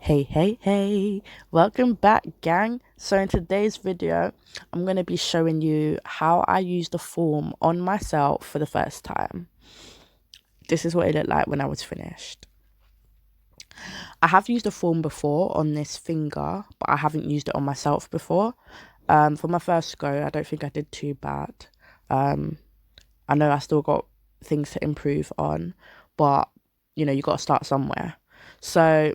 Hey, welcome back, gang. So in today's video, I'm going to be showing you how I used the form on myself for the first time. This is what it looked like when I was finished. I have used the form before on this finger, but I haven't used it on myself before. For my first go, I don't think I did too bad. I know I still got things to improve on, but you got to start somewhere. So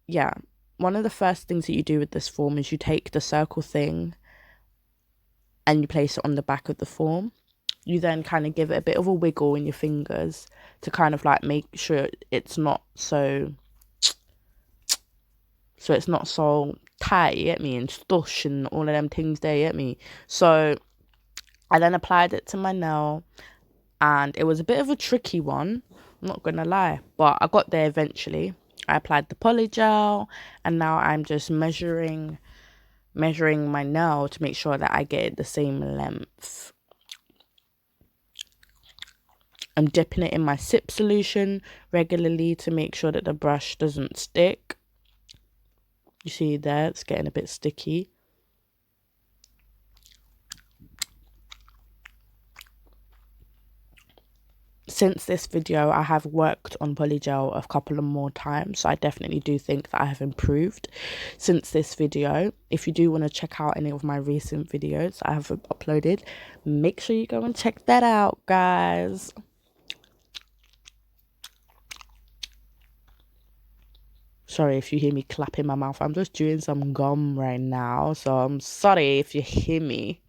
yeah, one of the first things that you do with this form is you take the circle thing and you place it on the back of the form. You then kind of give it a bit of a wiggle in your fingers to kind of like make sure it's not so tight, you get me, and stush and all of them things there, you get me. So I then applied it to my nail and it was a bit of a tricky one, I'm not gonna lie, but I got there eventually. I applied the polygel and now I'm just measuring my nail to make sure that I get it the same length. I'm dipping it in my sip solution regularly to make sure that the brush doesn't stick. You see there, it's getting a bit sticky. Since this video, I have worked on polygel a couple of more times, so I definitely do think that I have improved since this video. If you do want to check out any of my recent videos I have uploaded, make sure you go and check that out, guys. Sorry if you hear me clapping my mouth. I'm just chewing some gum right now, so I'm sorry if you hear me.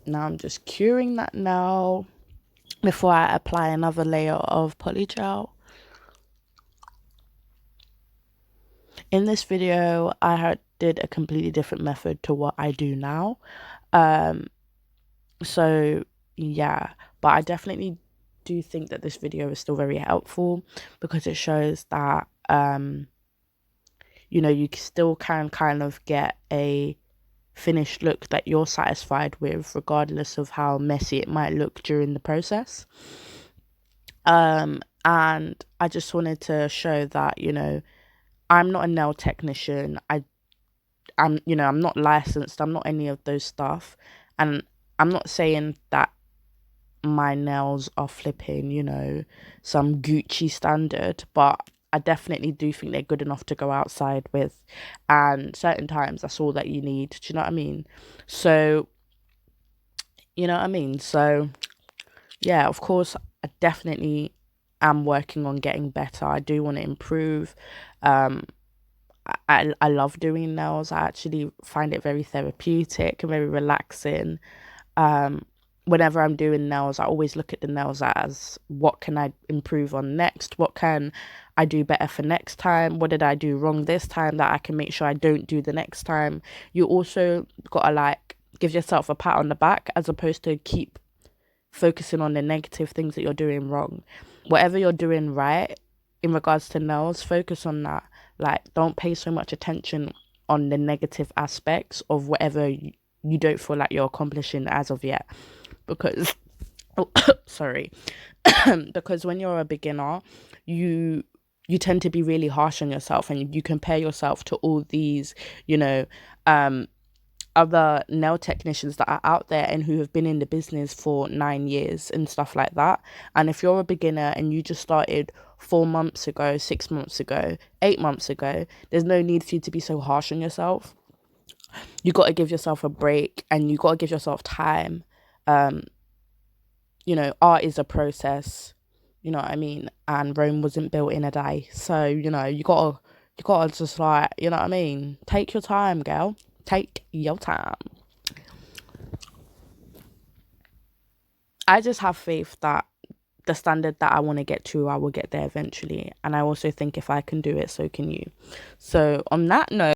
Now I'm just curing that now before I apply another layer of polygel. In this video, I did a completely different method to what I do now. So yeah, but I definitely do think that this video is still very helpful because it shows that you still can kind of get a finished look that you're satisfied with, regardless of how messy it might look during the process. And I just wanted to show that I'm not a nail technician. I'm not licensed. I'm not any of those stuff, and I'm not saying that my nails are flipping some Gucci standard, but I definitely do think they're good enough to go outside with, and certain times that's all that you need. Do you know what I mean? So yeah, of course I definitely am working on getting better. I do want to improve. I love doing nails. I actually find it very therapeutic and very relaxing. Whenever I'm doing nails, I always look at the nails as what can I improve on next? What can I do better for next time? What did I do wrong this time that I can make sure I don't do the next time? You also gotta like give yourself a pat on the back as opposed to keep focusing on the negative things that you're doing wrong. Whatever you're doing right in regards to nails, focus on that. Like, don't pay so much attention on the negative aspects of whatever you don't feel like you're accomplishing as of yet, because sorry, because when you're a beginner, you tend to be really harsh on yourself and you compare yourself to all these other nail technicians that are out there and who have been in the business for 9 years and stuff like that. And if you're a beginner and you just started 4 months ago, 6 months ago, 8 months ago, there's no need for you to be so harsh on yourself. You got to give yourself a break and you got to give yourself time. Art is a process, you know what I mean? And Rome wasn't built in a day. So, you gotta just like, you know what I mean? Take your time, girl. Take your time. I just have faith that the standard that I want to get to, I will get there eventually. And I also think if I can do it, so can you. So on that note,